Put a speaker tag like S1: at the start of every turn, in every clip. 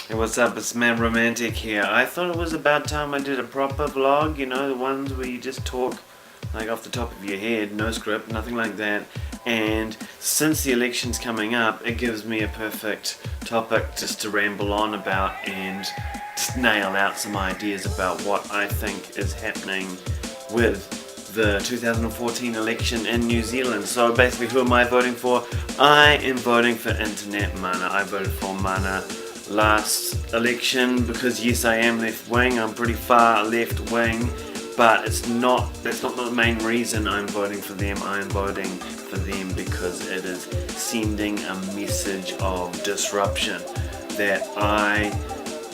S1: Hey, what's up? It's Man Romantic here. I thought it was about time I did a proper vlog, the ones where you just talk like off the top of your head, no script, nothing like that. And since the election's coming up, it gives me a perfect topic just to ramble on about and just nail out some ideas about what I think is happening with the 2014 election in New Zealand. So basically, who am I voting for? I am voting for Internet Mana. I voted for Mana last election because yes, I am left wing. I'm pretty far left wing, but that's not the main reason I'm voting for them. I'm voting for them because it is sending a message of disruption, that I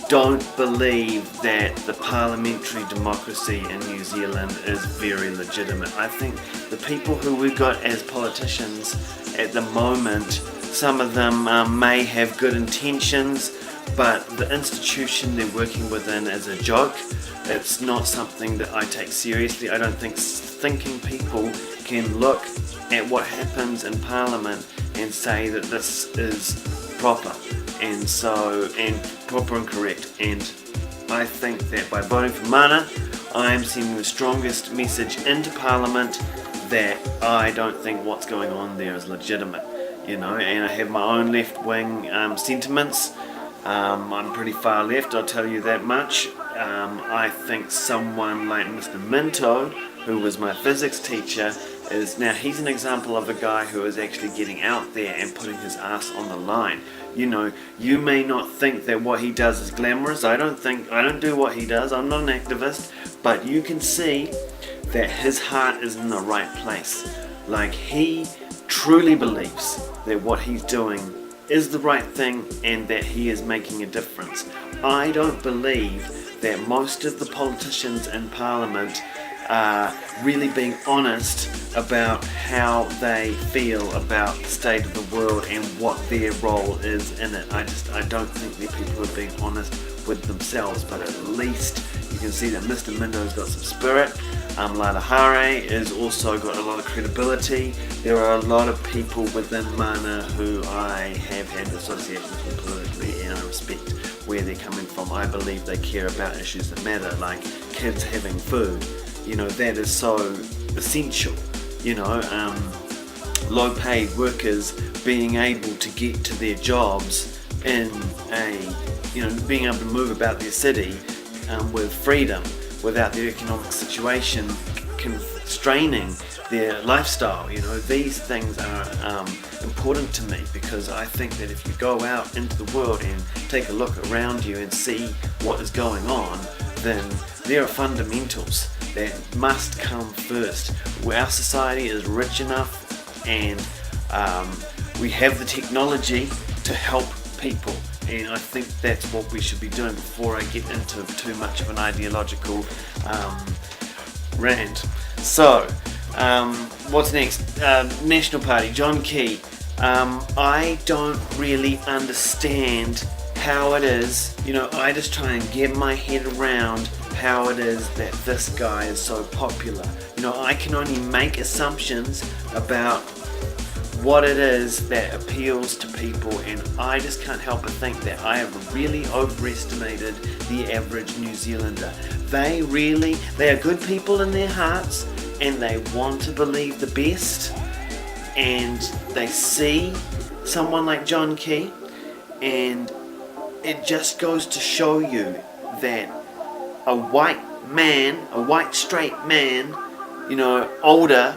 S1: don't believe that the parliamentary democracy in New Zealand is very legitimate. I think the people who we've got as politicians at the moment, some of them may have good intentions, but the institution they're working within is a joke. It's not something that I take seriously. I don't think thinking people can look at what happens in Parliament and say that this is proper and proper and correct. And I think that by voting for Mana, I am sending the strongest message into Parliament that I don't think what's going on there is legitimate, and I have my own left-wing sentiments. I'm pretty far left, I'll tell you that much. I think someone like Mr. Minto, who was my physics teacher, he's an example of a guy who is actually getting out there and putting his ass on the line. You may not think that what he does is glamorous. I don't do what he does. I'm not an activist, but you can see that his heart is in the right place. Like, he truly believes that what he's doing is the right thing and that he is making a difference. I don't believe that most of the politicians in Parliament are really being honest about how they feel about the state of the world and what their role is in it. I don't think that people are being honest with themselves, but at least you can see that Mr. Minto's got some spirit. Lada Hare has also got a lot of credibility. There are a lot of people within Mana who I have had associations with politically, and I respect where they're coming from. I believe they care about issues that matter, like kids having food. That is so essential. Low paid workers being able to get to their jobs in being able to move about their city with freedom without their economic situation constraining their lifestyle. These things are important to me, because I think that if you go out into the world and take a look around you and see what is going on, then there are fundamentals that must come first. Our society is rich enough and we have the technology to help people, and I think that's what we should be doing before I get into too much of an ideological rant. So, what's next? National Party, John Key. I don't really understand how it is, I just try and get my head around how it is that this guy is so popular. I can only make assumptions about what it is that appeals to people, and I just can't help but think that I have really overestimated the average New Zealander. They are good people in their hearts, and they want to believe the best, and they see someone like John Key, and it just goes to show you that a white straight man, older,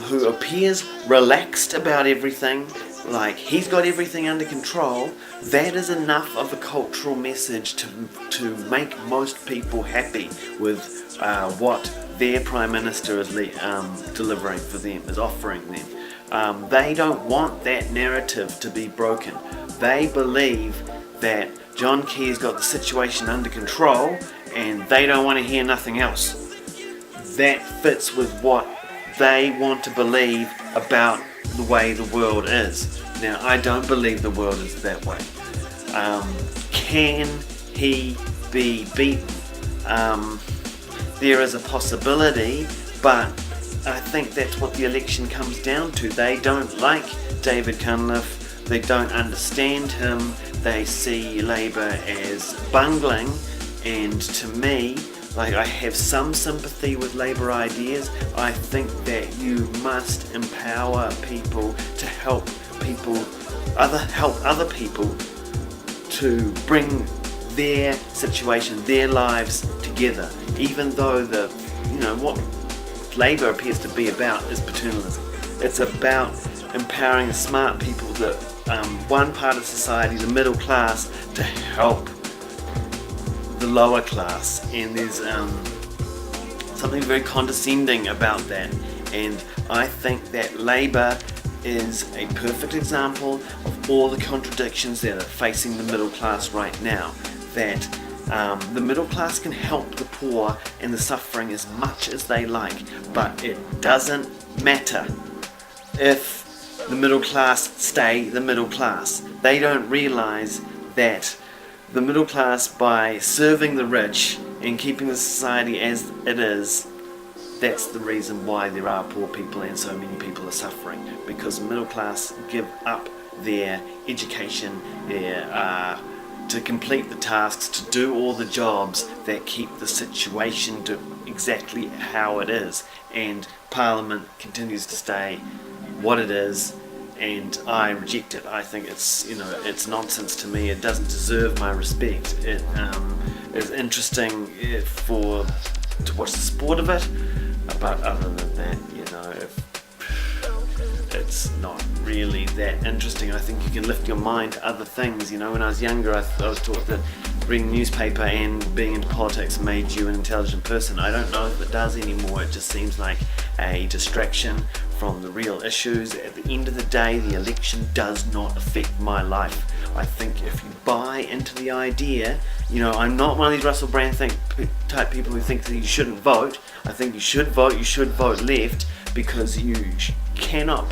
S1: who appears relaxed about everything, like he's got everything under control, that is enough of a cultural message to make most people happy with what their Prime Minister is delivering for them, is offering them. They don't want that narrative to be broken. They believe that John Key's got the situation under control and they don't want to hear nothing else. That fits with what they want to believe about the way the world is. Now, I don't believe the world is that way. Can he be beaten? There is a possibility, but I think that's what the election comes down to. They don't like David Cunliffe. They don't understand him. They see Labour as bungling, and to me, like, I have some sympathy with Labour ideas. I think that you must empower people to help other people to bring their situation, their lives together. Even though what Labour appears to be about is paternalism. It's about empowering the smart people, that one part of society, the middle class, to help the lower class, and there's something very condescending about that, and I think that Labour is a perfect example of all the contradictions that are facing the middle class right now. That the middle class can help the poor and the suffering as much as they like, but it doesn't matter if the middle class stay the middle class. They don't realise that the middle class, by serving the rich and keeping the society as it is, that's the reason why there are poor people and so many people are suffering, because the middle class give up their education, to complete the tasks, to do all the jobs that keep the situation to exactly how it is, and Parliament continues to stay what it is, and I reject it. I think it's nonsense to me. It doesn't deserve my respect. It is interesting to watch the sport of it, but other than that, it's not really that interesting. I think you can lift your mind to other things. When I was younger, I was taught that reading newspaper and being into politics made you an intelligent person. I don't know if it does anymore. It just seems like a distraction from the real issues. At the end of the day, the election does not affect my life. I think if you buy into the idea, I'm not one of these Russell Brand type people who think that you shouldn't vote. I think you should vote left, because you cannot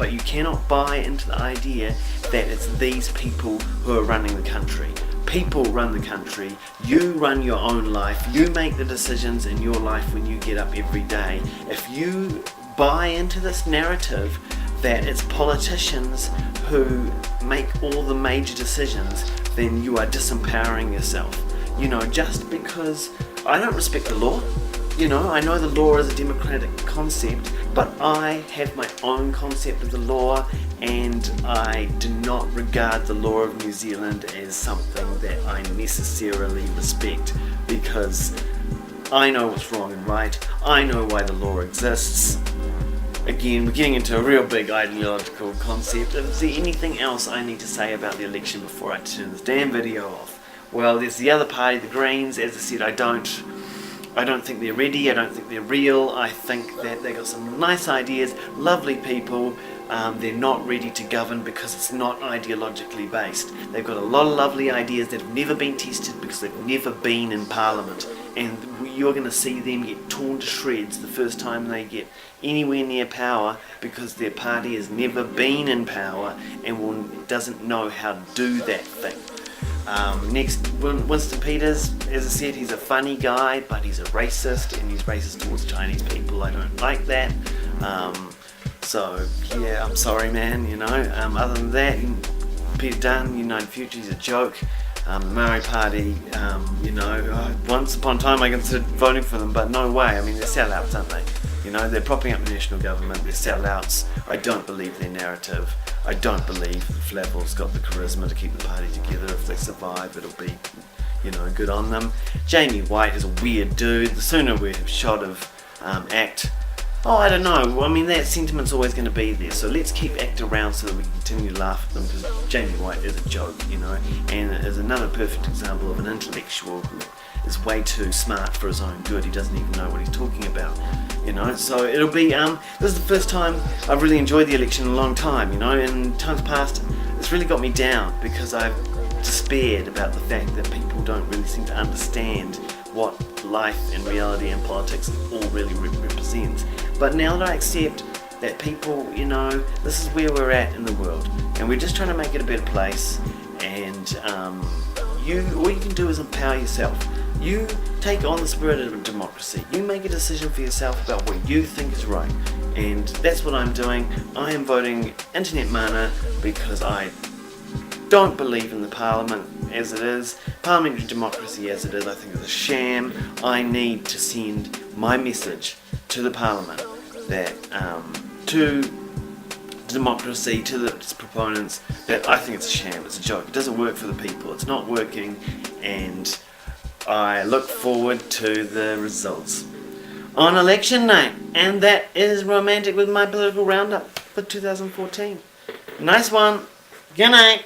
S1: buy into the idea that it's these people who are running the country. People run the country. You run your own life. You make the decisions in your life when you get up every day. If you buy into this narrative that it's politicians who make all the major decisions, then you are disempowering yourself. Just because I don't respect the law. I know the law is a democratic concept, but I have my own concept of the law, and I do not regard the law of New Zealand as something that I necessarily respect, because I know what's wrong and right. I know why the law exists. Again, we're getting into a real big ideological concept. Is there anything else I need to say about the election before I turn this damn video off? Well, there's the other party, the Greens. As I said, I don't think they're ready. I don't think they're real. I think that they got some nice ideas, lovely people. They're not ready to govern because it's not ideologically based. They've got a lot of lovely ideas that have never been tested because they've never been in Parliament. And you're going to see them get torn to shreds the first time they get anywhere near power, because their party has never been in power and doesn't know how to do that thing. Next, Winston Peters. As I said, he's a funny guy, but he's a racist, and he's racist towards Chinese people. I don't like that. So yeah, I'm sorry, man. Other than that, Peter Dunn, United Future, he's a joke. The Maori Party, once upon a time I considered voting for them, but no way. They're sellouts, aren't they? They're propping up the national government. They're sellouts. I don't believe their narrative. I don't believe Flavel's got the charisma to keep the party together. If they survive, it'll be, good on them. Jamie White is a weird dude. The sooner we have shot of ACT, I don't know. That sentiment's always going to be there. So let's keep ACT around so that we can continue to laugh at them, because Jamie White is a joke, and is another perfect example of an intellectual who is way too smart for his own good. He doesn't even know what he's talking about. So it'll be, this is the first time I've really enjoyed the election in a long time, in times past it's really got me down, because I've despaired about the fact that people don't really seem to understand what life and reality and politics all really represents. But now that I accept that people, this is where we're at in the world, and we're just trying to make it a better place, and all you can do is empower yourself. You take on the spirit of democracy. You make a decision for yourself about what you think is right. And that's what I'm doing. I am voting Internet Mana because I don't believe in the Parliament as it is, parliamentary democracy as it is. I think it's a sham. I need to send my message to the Parliament that to democracy, to its proponents, that I think it's a sham, it's a joke, it doesn't work for the people, it's not working, and I look forward to the results on election night. And that is Romantic with my political roundup for 2014. Nice one. Good night.